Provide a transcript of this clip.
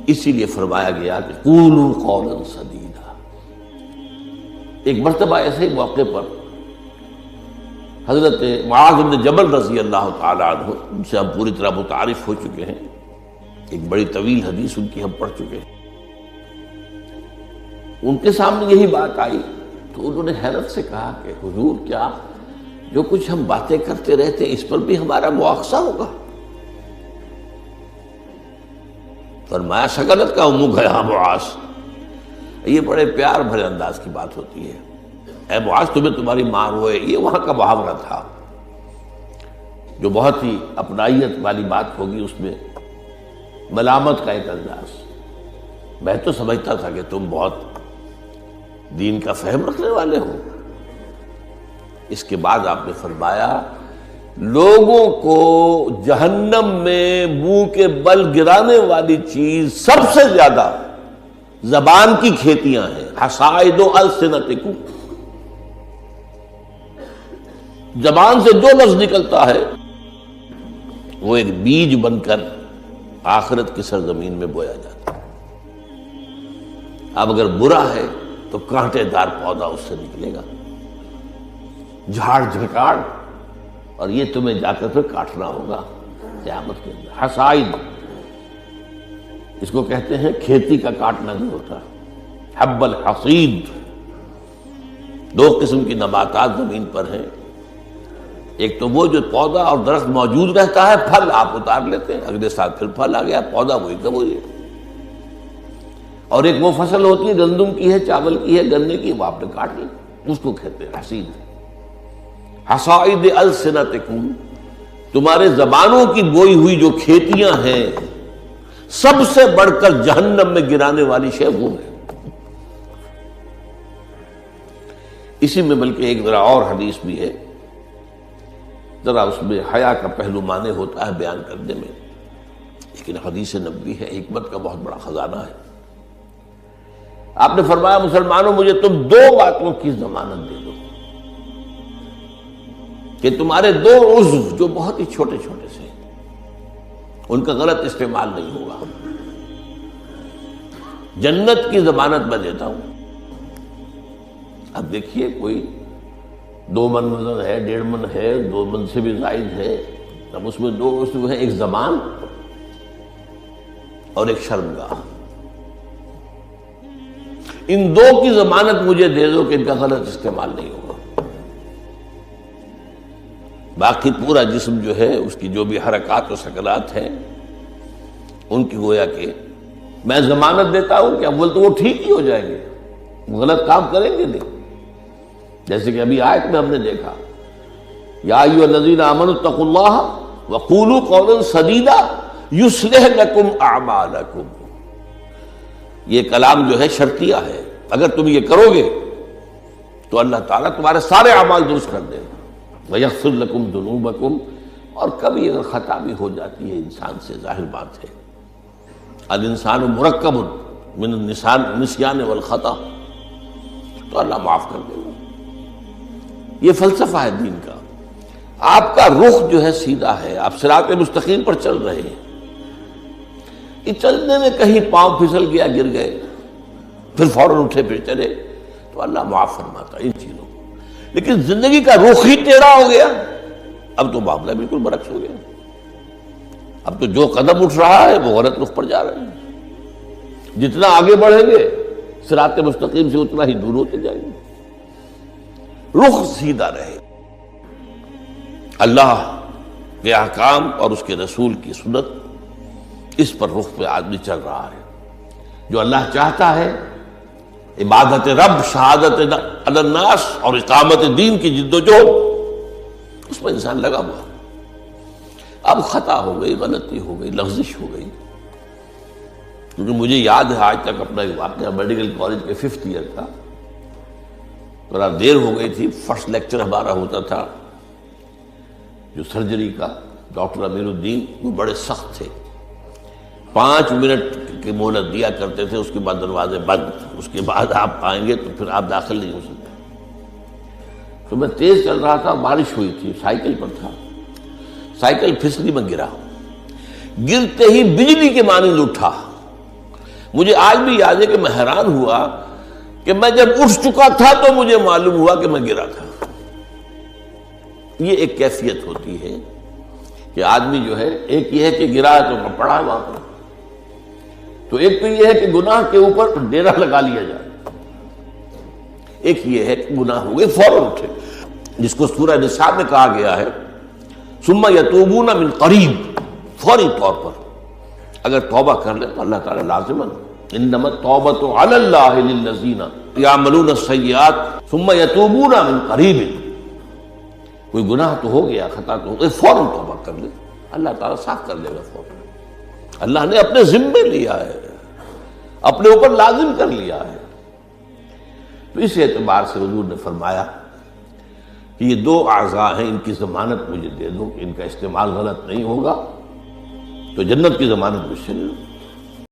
اسی لیے فرمایا گیا کہ قولوا قولا سدیدا۔ ایک مرتبہ ایسے ہی موقع پر حضرت معاذ بن جبل رضی اللہ تعالی عنہ، ان سے ہم پوری طرح متعارف ہو چکے ہیں، ایک بڑی طویل حدیث ان کی ہم پڑھ چکے ہیں، ان کے سامنے یہی بات آئی تو انہوں نے حیرت سے کہا کہ حضور کیا جو کچھ ہم باتیں کرتے رہتے اس پر بھی ہمارا مواخذہ ہوگا؟ فرمایا شغلت کا امک ہے معاذ، یہ بڑے پیار بھرے انداز کی بات ہوتی ہے، اے معاذ تمہیں تمہاری ماں روئے، یہ وہاں کا محاورہ تھا جو بہت ہی اپنائیت والی بات ہوگی، اس میں ملامت کا ایک انداز۔ میں تو سمجھتا تھا کہ تم بہت دین کا فہم رکھنے والے ہو۔ اس کے بعد آپ نے فرمایا لوگوں کو جہنم میں منہ کے بل گرانے والی چیز سب سے زیادہ زبان کی کھیتیاں ہیں، حصائد السنتکم، زبان سے جو لفظ نکلتا ہے وہ ایک بیج بن کر آخرت کی سرزمین میں بویا جاتا ہے۔ اب اگر برا ہے تو کانٹے دار پودا اس سے نکلے گا، جھاڑ جھکاڑ، اور یہ تمہیں جا کر پھر کاٹنا ہوگا قیامت کے اندر۔ حصائد اس کو کہتے ہیں کھیتی کا کاٹنا جو ہوتا ہے، حب الحصید۔ دو قسم کی نباتات زمین پر ہیں، ایک تو وہ جو پودا اور درخت موجود رہتا ہے، پھل آپ اتار لیتے ہیں، اگلے سال پھر پھل آ گیا، پودا وہی کا وہی ہے، اور ایک وہ فصل ہوتی ہے گندم کی ہے، چاول کی ہے، گنے کی، وہ آپ نے کاٹ لی، اس کو کہتے ہیں حصید۔ حصائد السنتکم، تمہارے زبانوں کی بوئی ہوئی جو کھیتیاں ہیں، سب سے بڑھ کر جہنم میں گرانے والی شے وہ ہے۔ اسی میں بلکہ ایک ذرا اور حدیث بھی ہے، ذرا اس میں حیا کا پہلو مانے ہوتا ہے بیان کرنے میں، لیکن حدیث نبوی ہے، حکمت کا بہت بڑا خزانہ ہے۔ آپ نے فرمایا مسلمانوں مجھے تم دو باتوں کی ضمانت دے دو کہ تمہارے دو عضو جو بہت ہی چھوٹے چھوٹے سے ان کا غلط استعمال نہیں ہوگا، جنت کی ضمانت میں دیتا ہوں۔ اب دیکھیے کوئی 2 من وزن ہے، 1.5 من ہے، 2 من سے بھی زائد ہے، اب اس میں 2 عضو ہیں، ایک زبان اور ایک شرمگاہ، ان 2 کی ضمانت مجھے دے دو کہ ان کا غلط استعمال نہیں ہوگا۔ باقی پورا جسم جو ہے اس کی جو بھی حرکات و سکنات ہیں ان کی گویا کہ میں ضمانت دیتا ہوں کہ اول تو وہ ٹھیک ہی ہو جائیں گے، غلط کام کریں گے نہیں، جیسے کہ ابھی آیت میں ہم نے دیکھا یا ایھا الذین آمنوا اتقوا اللہ وقولوا قولا سدیدا یصلح لکم اعمالکم، یہ کلام جو ہے شرطیہ ہے، اگر تم یہ کرو گے تو اللہ تعالیٰ تمہارے سارے اعمال درست کر دے گا، وَيَغْفِرْ لَكُمْ ذُنُوبَكُمْ، اور کبھی اگر خطا بھی ہو جاتی ہے انسان سے، ظاہر بات ہے الانسان مرکب من النسیان والخطا، تو اللہ معاف کر دے گا۔ یہ فلسفہ ہے دین کا، آپ کا رخ جو ہے سیدھا ہے، آپ صراط مستقیم پر چل رہے ہیں، یہ چلنے میں کہیں پاؤں پھسل گیا، گر گئے، پھر فوراً اٹھے پھر چلے تو اللہ معاف فرماتا ہے ان چیزوں کو، لیکن زندگی کا رخ ہی ٹیڑھا ہو گیا، اب تو معاملہ بالکل برعکس ہو گیا، اب تو جو قدم اٹھ رہا ہے وہ غلط رخ پر جا رہے ہیں، جتنا آگے بڑھیں گے صراط مستقیم سے اتنا ہی دور ہوتے جائیں گے۔ رخ سیدھا رہے، اللہ کے احکام اور اس کے رسول کی سنت، اس پر رخ پہ آدمی چل رہا ہے، جو اللہ چاہتا ہے عبادت رب، شہادت علی الناس اور اقامت دین کی جد و جہد، اس میں انسان لگا ہوا۔ اب خطا ہو گئی، غلطی ہو گئی، لغزش ہو گئی، کیونکہ مجھے یاد ہے آج تک اپنا ایک واقعہ، میڈیکل کالج کے 5th ایئر کا، تھوڑا دیر ہو گئی تھی، فرسٹ لیکچر ہمارا ہوتا تھا جو سرجری کا، ڈاکٹر امیر الدین، وہ بڑے سخت تھے، 5 منٹ کی مہلت دیا کرتے تھے، اس کے بعد دروازے بند، اس کے بعد آپ آئیں گے تو پھر آپ داخل نہیں ہو سکتے۔ تو میں تیز چل رہا تھا، بارش ہوئی تھی، سائیکل پر تھا، سائیکل پھسلی میں گرا، گرتے ہی بجلی کے مانند اٹھا مجھے آج بھی یاد ہے کہ میں حیران ہوا کہ میں جب اٹھ چکا تھا تو مجھے معلوم ہوا کہ میں گرا تھا۔ یہ ایک کیفیت ہوتی ہے کہ آدمی جو ہے، ایک یہ ہے کہ گرا ہے تو پڑا ہے وہاں پر، تو ایک تو یہ ہے کہ گناہ کے اوپر ڈیرا لگا لیا جائے، ایک یہ ہے کہ گناہ ہو گئے فوراً اٹھے، جس کو سورہ نساء میں کہا گیا ہے ثم یتوبون من قریب، فوری طور پر اگر توبہ کر لے تو اللہ تعالیٰ لازماً انما التوبۃ علی اللہ للذین یعملون السیئات ثم یتوبون من قریب، کوئی گناہ تو ہو گیا، خطا تو ہو گئی، فوراً توبہ کر لے، اللہ تعالیٰ صاف کر دے گا فوراً۔ اللہ نے اپنے ذمے لیا ہے، اپنے اوپر لازم کر لیا ہے۔ تو اس اعتبار سے حضور نے فرمایا کہ یہ دو اعضاء ہیں، ان کی ضمانت مجھے دے دو، ان کا استعمال غلط نہیں ہوگا تو جنت کی ضمانت مجھ سے لے لو۔